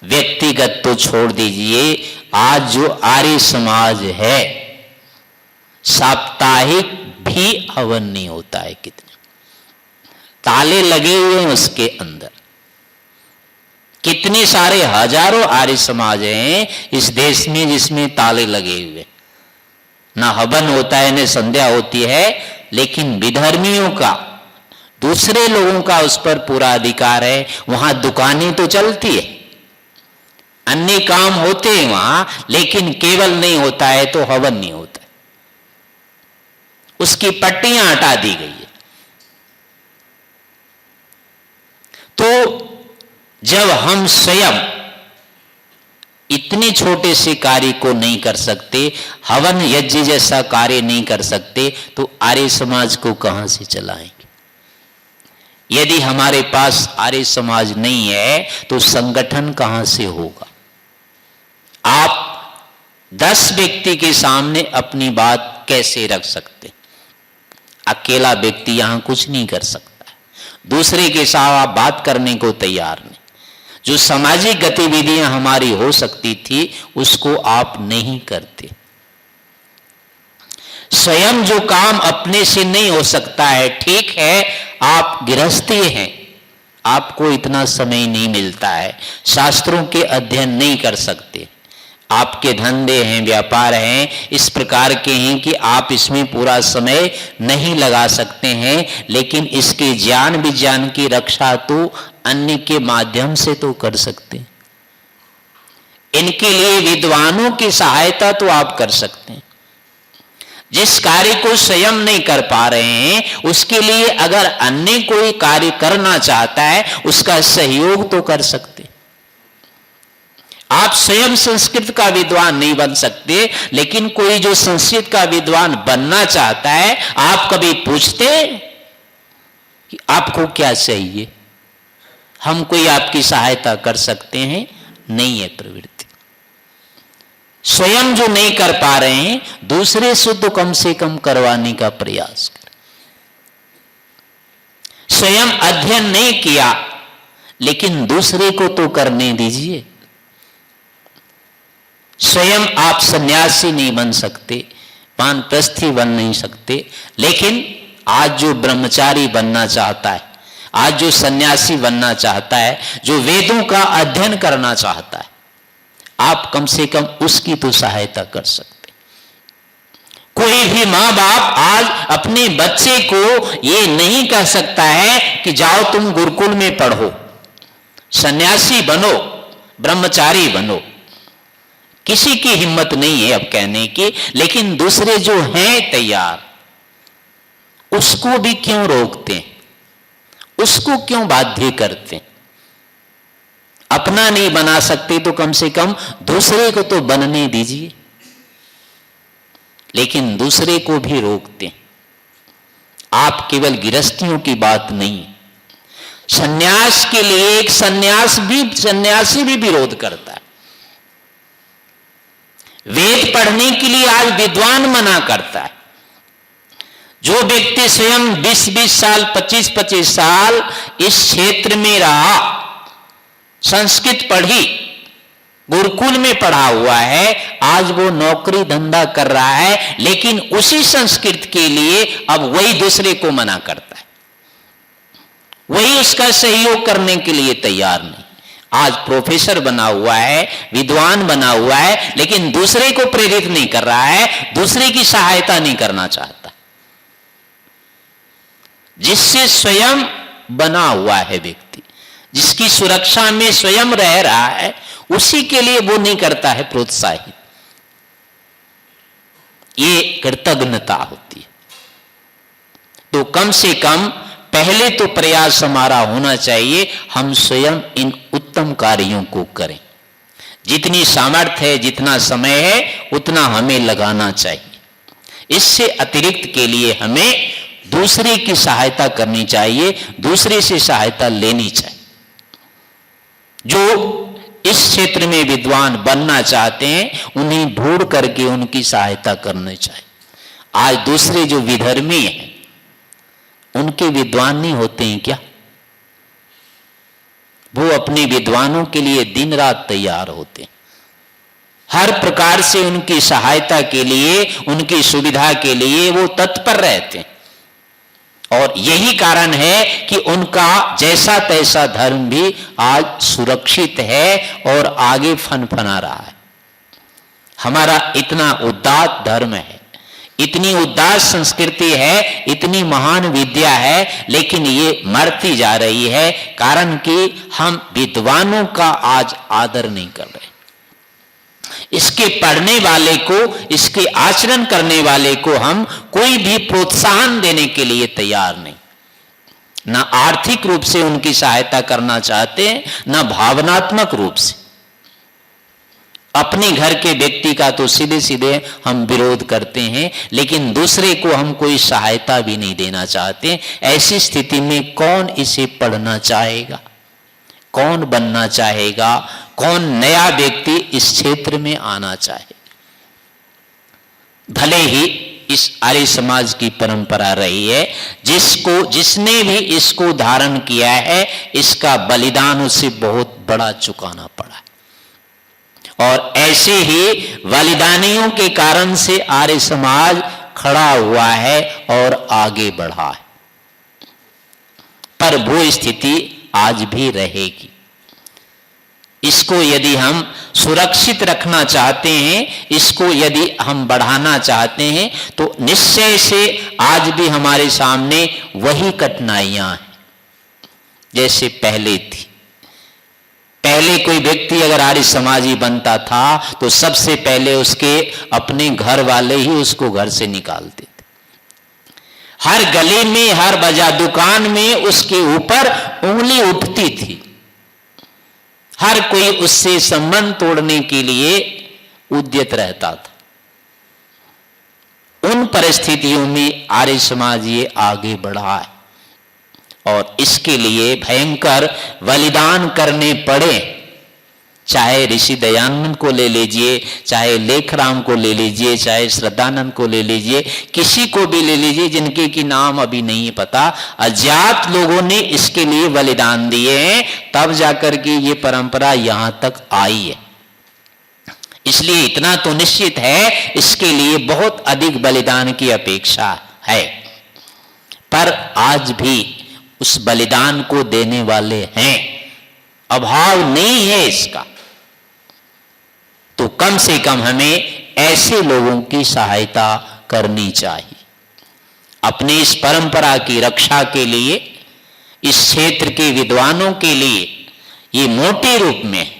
व्यक्तिगत तो छोड़ दीजिए, आज जो आर्य समाज है साप्ताहिक भी हवन नहीं होता है। कितने ताले लगे हुए हैं उसके अंदर। कितने सारे हजारों आर्य समाज हैं इस देश में जिसमें ताले लगे हुए, ना हवन होता है न संध्या होती है, लेकिन विधर्मियों का, दूसरे लोगों का उस पर पूरा अधिकार है। वहां दुकानें तो चलती है, अन्य काम होते हैं वहां, लेकिन केवल नहीं होता है तो हवन नहीं होता है। उसकी पट्टियां हटा दी गई है। तो जब हम स्वयं इतने छोटे से कार्य को नहीं कर सकते, हवन यज्ञ जैसा कार्य नहीं कर सकते, तो आर्य समाज को कहां से चलाएंगे? यदि हमारे पास आर्य समाज नहीं है तो संगठन कहां से होगा? आप 10 व्यक्ति के सामने अपनी बात कैसे रख सकते? अकेला व्यक्ति यहां कुछ नहीं कर सकता, दूसरे के साथ आप बात करने को तैयार नहीं। जो सामाजिक गतिविधियां हमारी हो सकती थी उसको आप नहीं करते। स्वयं जो काम अपने से नहीं हो सकता है, ठीक है आप गृहस्थी हैं, आपको इतना समय नहीं मिलता है, शास्त्रों के अध्ययन नहीं कर सकते, आपके धंधे हैं, व्यापार हैं, इस प्रकार के हैं कि आप इसमें पूरा समय नहीं लगा सकते हैं, लेकिन इसके ज्ञान विज्ञान की रक्षा तो अन्य के माध्यम से तो कर सकते हैं। इनके लिए विद्वानों की सहायता तो आप कर सकते हैं। जिस कार्य को स्वयं नहीं कर पा रहे हैं उसके लिए अगर अन्य कोई कार्य करना चाहता है उसका सहयोग तो कर सकते। आप स्वयं संस्कृत का विद्वान नहीं बन सकते, लेकिन कोई जो संस्कृत का विद्वान बनना चाहता है, आप कभी पूछते कि आपको क्या चाहिए? हम कोई आपकी सहायता कर सकते हैं? नहीं है प्रवृत्ति। स्वयं जो नहीं कर पा रहे हैं दूसरे से तो कम से कम करवाने का प्रयास करें। स्वयं अध्ययन नहीं किया लेकिन दूसरे को तो करने दीजिए। स्वयं आप सन्यासी नहीं बन सकते, वानप्रस्थी बन नहीं सकते, लेकिन आज जो ब्रह्मचारी बनना चाहता है, आज जो सन्यासी बनना चाहता है, जो वेदों का अध्ययन करना चाहता है, आप कम से कम उसकी तो सहायता कर सकते। कोई भी मां बाप आज अपने बच्चे को ये नहीं कह सकता है कि जाओ तुम गुरुकुल में पढ़ो, सन्यासी बनो, ब्रह्मचारी बनो। किसी की हिम्मत नहीं है अब कहने की, लेकिन दूसरे जो हैं तैयार, उसको भी क्यों रोकते हैं? उसको क्यों बाध्य करते हैं? अपना नहीं बना सकते तो कम से कम दूसरे को तो बनने दीजिए, लेकिन दूसरे को भी रोकते हैं। आप केवल गृहस्थियों की बात नहीं, सन्यास के लिए एक सन्यासी भी विरोध करता है। वेद पढ़ने के लिए आज विद्वान मना करता है। जो व्यक्ति स्वयं 20-20 साल 25-25 साल इस क्षेत्र में रहा, संस्कृत पढ़ी, गुरुकुल में पढ़ा हुआ है, आज वो नौकरी धंधा कर रहा है, लेकिन उसी संस्कृत के लिए अब वही दूसरे को मना करता है, वही उसका सहयोग करने के लिए तैयार नहीं। आज प्रोफेसर बना हुआ है, विद्वान बना हुआ है, लेकिन दूसरे को प्रेरित नहीं कर रहा है, दूसरे की सहायता नहीं करना चाहता। जिससे स्वयं बना हुआ है व्यक्ति, जिसकी सुरक्षा में स्वयं रह रहा है, उसी के लिए वो नहीं करता है प्रोत्साहित। ये कृतज्ञता होती है। तो कम से कम पहले तो प्रयास हमारा होना चाहिए, हम स्वयं इन उत्तम कार्यों को करें। जितनी सामर्थ्य है, जितना समय है, उतना हमें लगाना चाहिए। इससे अतिरिक्त के लिए हमें दूसरे की सहायता करनी चाहिए, दूसरे से सहायता लेनी चाहिए। जो इस क्षेत्र में विद्वान बनना चाहते हैं उन्हें ढूंढ करके उनकी सहायता करनी चाहिए। आज दूसरे जो विधर्मी हैं उनके विद्वान नहीं होते हैं क्या? वो अपने विद्वानों के लिए दिन रात तैयार होते हैं, हर प्रकार से उनकी सहायता के लिए, उनकी सुविधा के लिए वो तत्पर रहते हैं। और यही कारण है कि उनका जैसा तैसा धर्म भी आज सुरक्षित है और आगे फनफना रहा है। हमारा इतना उदात्त धर्म है, इतनी उदास संस्कृति है, इतनी महान विद्या है, लेकिन ये मरती जा रही है, कारण कि हम विद्वानों का आज आदर नहीं कर रहे। इसके पढ़ने वाले को, इसके आचरण करने वाले को हम कोई भी प्रोत्साहन देने के लिए तैयार नहीं। ना आर्थिक रूप से उनकी सहायता करना चाहते हैं, ना भावनात्मक रूप से। अपने घर के व्यक्ति का तो सीधे सीधे हम विरोध करते हैं, लेकिन दूसरे को हम कोई सहायता भी नहीं देना चाहते। ऐसी स्थिति में कौन इसे पढ़ना चाहेगा, कौन बनना चाहेगा, कौन नया व्यक्ति इस क्षेत्र में आना चाहेगा। भले ही इस आर्य समाज की परंपरा रही है, जिसने भी इसको धारण किया है, इसका बलिदान उसे बहुत बड़ा चुकाना पड़ा। और ऐसे ही बलिदानियों के कारण से आर्य समाज खड़ा हुआ है और आगे बढ़ा है। पर वो स्थिति आज भी रहेगी। इसको यदि हम सुरक्षित रखना चाहते हैं, इसको यदि हम बढ़ाना चाहते हैं, तो निश्चय से आज भी हमारे सामने वही कठिनाइयां हैं जैसे पहले थी। पहले कोई व्यक्ति अगर आर्य समाजी बनता था तो सबसे पहले उसके अपने घर वाले ही उसको घर से निकालते थे। हर गली में, हर बाजार दुकान में उसके ऊपर उंगली उठती थी। हर कोई उससे संबंध तोड़ने के लिए उद्यत रहता था। उन परिस्थितियों में आर्य समाज ये आगे बढ़ा है और इसके लिए भयंकर बलिदान करने पड़े। चाहे ऋषि दयानंद को ले लीजिए, चाहे लेखराम को ले लीजिए, चाहे श्रद्धानंद को ले लीजिए, किसी को भी ले लीजिए जिनके की नाम अभी नहीं पता, अज्ञात लोगों ने इसके लिए बलिदान दिए हैं, तब जाकर के ये परंपरा यहां तक आई है। इसलिए इतना तो निश्चित है, इसके लिए बहुत अधिक बलिदान की अपेक्षा है। पर आज भी उस बलिदान को देने वाले हैं, अभाव नहीं है इसका। तो कम से कम हमें ऐसे लोगों की सहायता करनी चाहिए। अपनी इस परंपरा की रक्षा के लिए, इस क्षेत्र के विद्वानों के लिए ये मोटे रूप में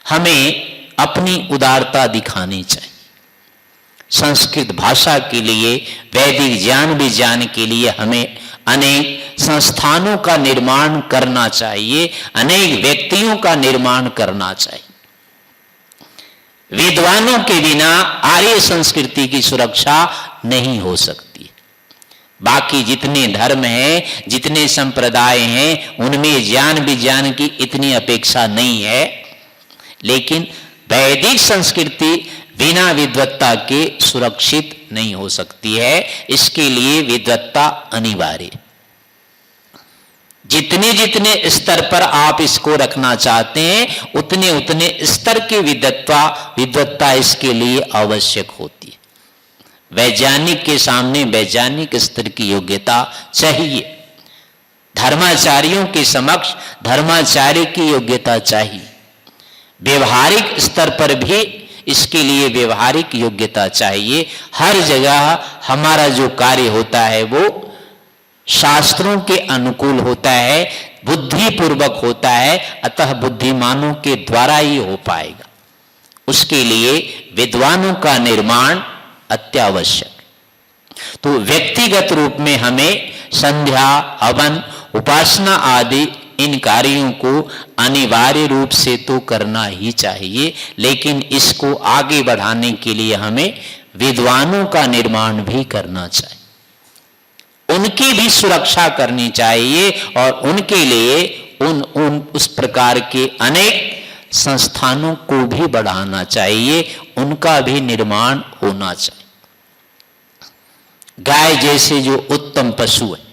हमें अपनी उदारता दिखानी चाहिए। संस्कृत भाषा के लिए, वैदिक ज्ञान विज्ञान के लिए हमें अनेक संस्थानों का निर्माण करना चाहिए, अनेक व्यक्तियों का निर्माण करना चाहिए। विद्वानों के बिना आर्य संस्कृति की सुरक्षा नहीं हो सकती। बाकी जितने धर्म हैं, जितने संप्रदाय हैं, उनमें ज्ञान विज्ञान की इतनी अपेक्षा नहीं है, लेकिन वैदिक संस्कृति बिना विद्वत्ता के सुरक्षित नहीं हो सकती है। इसके लिए विद्वत्ता अनिवार्य। जितने जितने स्तर पर आप इसको रखना चाहते हैं, उतने उतने स्तर की विद्वत्ता इसके लिए आवश्यक होती है। वैज्ञानिक के सामने वैज्ञानिक स्तर की योग्यता चाहिए, धर्माचार्यों के समक्ष धर्माचार्य की योग्यता चाहिए, व्यवहारिक स्तर पर भी इसके लिए व्यवहारिक योग्यता चाहिए। हर जगह हमारा जो कार्य होता है वो शास्त्रों के अनुकूल होता है, बुद्धिपूर्वक होता है, अतः बुद्धिमानों के द्वारा ही हो पाएगा। उसके लिए विद्वानों का निर्माण अत्यावश्यक। तो व्यक्तिगत रूप में हमें संध्या, हवन, उपासना आदि इन कार्यों को अनिवार्य रूप से तो करना ही चाहिए, लेकिन इसको आगे बढ़ाने के लिए हमें विद्वानों का निर्माण भी करना चाहिए, उनकी भी सुरक्षा करनी चाहिए और उनके लिए उस प्रकार के अनेक संस्थानों को भी बढ़ाना चाहिए, उनका भी निर्माण होना चाहिए। गाय जैसे जो उत्तम पशु है,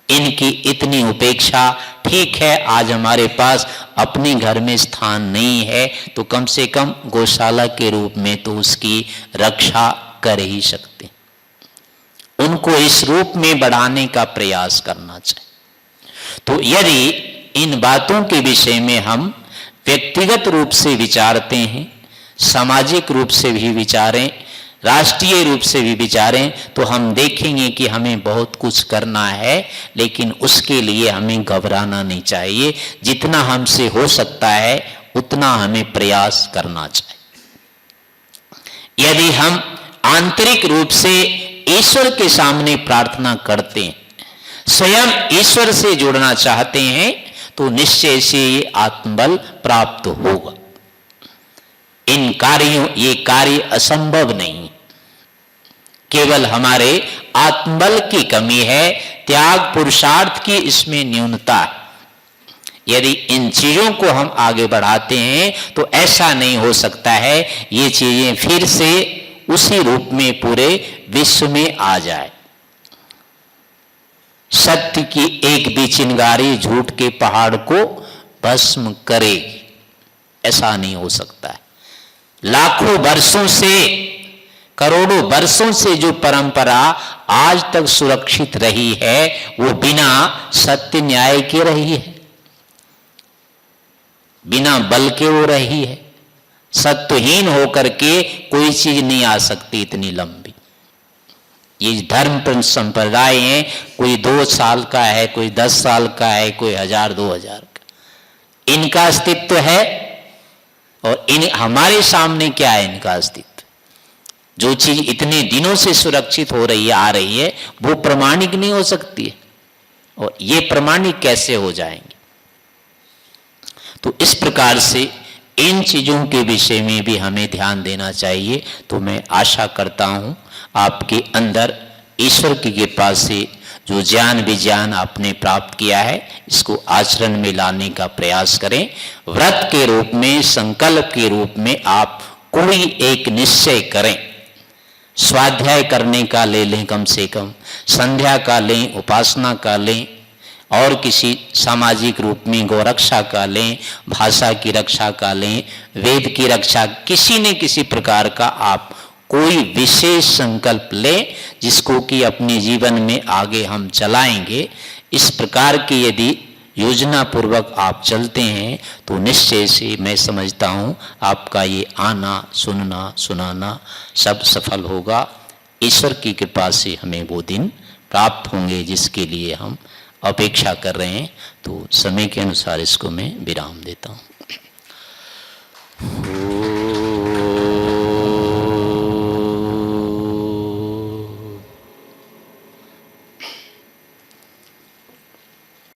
इनकी इतनी उपेक्षा, ठीक है आज हमारे पास अपने घर में स्थान नहीं है तो कम से कम गौशाला के रूप में तो उसकी रक्षा कर ही सकते, उनको इस रूप में बढ़ाने का प्रयास करना चाहिए। तो यदि इन बातों के विषय में हम व्यक्तिगत रूप से विचारते हैं, सामाजिक रूप से भी विचारें, राष्ट्रीय रूप से भी विचारें, तो हम देखेंगे कि हमें बहुत कुछ करना है, लेकिन उसके लिए हमें घबराना नहीं चाहिए। जितना हमसे हो सकता है उतना हमें प्रयास करना चाहिए। यदि हम आंतरिक रूप से ईश्वर के सामने प्रार्थना करते हैं, स्वयं ईश्वर से जुड़ना चाहते हैं तो निश्चय से ये आत्मबल प्राप्त होगा। ये कार्य असंभव नहीं, केवल हमारे आत्मबल की कमी है, त्याग पुरुषार्थ की इसमें न्यूनता है। यदि इन चीजों को हम आगे बढ़ाते हैं तो ऐसा नहीं हो सकता है ये चीजें फिर से उसी रूप में पूरे विश्व में आ जाए। सत्य की एक भी चिंगारी झूठ के पहाड़ को भस्म करेगी, ऐसा नहीं हो सकता है। लाखों वर्षों से, करोड़ों वर्षों से जो परंपरा आज तक सुरक्षित रही है वो बिना सत्य न्याय के रही है, बिना बल के वो रही है। सत्यहीन होकर के कोई चीज नहीं आ सकती इतनी लंबी। ये धर्म संप्रदाय है, कोई 2 साल का है, कोई 10 साल का है, कोई 1000 2000 का, इनका अस्तित्व है। और हमारे सामने क्या है इनका अस्तित्व? जो चीज इतने दिनों से सुरक्षित हो रही है, आ रही है, वो प्रमाणिक नहीं हो सकती है। और ये प्रमाणिक कैसे हो जाएंगे? तो इस प्रकार से इन चीजों के विषय में भी हमें ध्यान देना चाहिए। तो मैं आशा करता हूं आपके अंदर ईश्वर की कृपा से जो ज्ञान विज्ञान आपने प्राप्त किया है इसको आचरण में लाने का प्रयास करें। व्रत के रूप में, संकल्प के रूप में आप कोई एक निश्चय करें। स्वाध्याय करने का ले लें, कम से कम संध्या का लें, उपासना का लें, और किसी सामाजिक रूप में गौरक्षा का लें, भाषा की रक्षा का लें, वेद की रक्षा, किसी न किसी प्रकार का आप कोई विशेष संकल्प लें जिसको कि अपने जीवन में आगे हम चलाएंगे। इस प्रकार की यदि योजना पूर्वक आप चलते हैं तो निश्चय से मैं समझता हूँ आपका ये आना, सुनना, सुनाना सब सफल होगा। ईश्वर की कृपा से हमें वो दिन प्राप्त होंगे जिसके लिए हम अपेक्षा कर रहे हैं। तो समय के अनुसार इसको मैं विराम देता हूँ।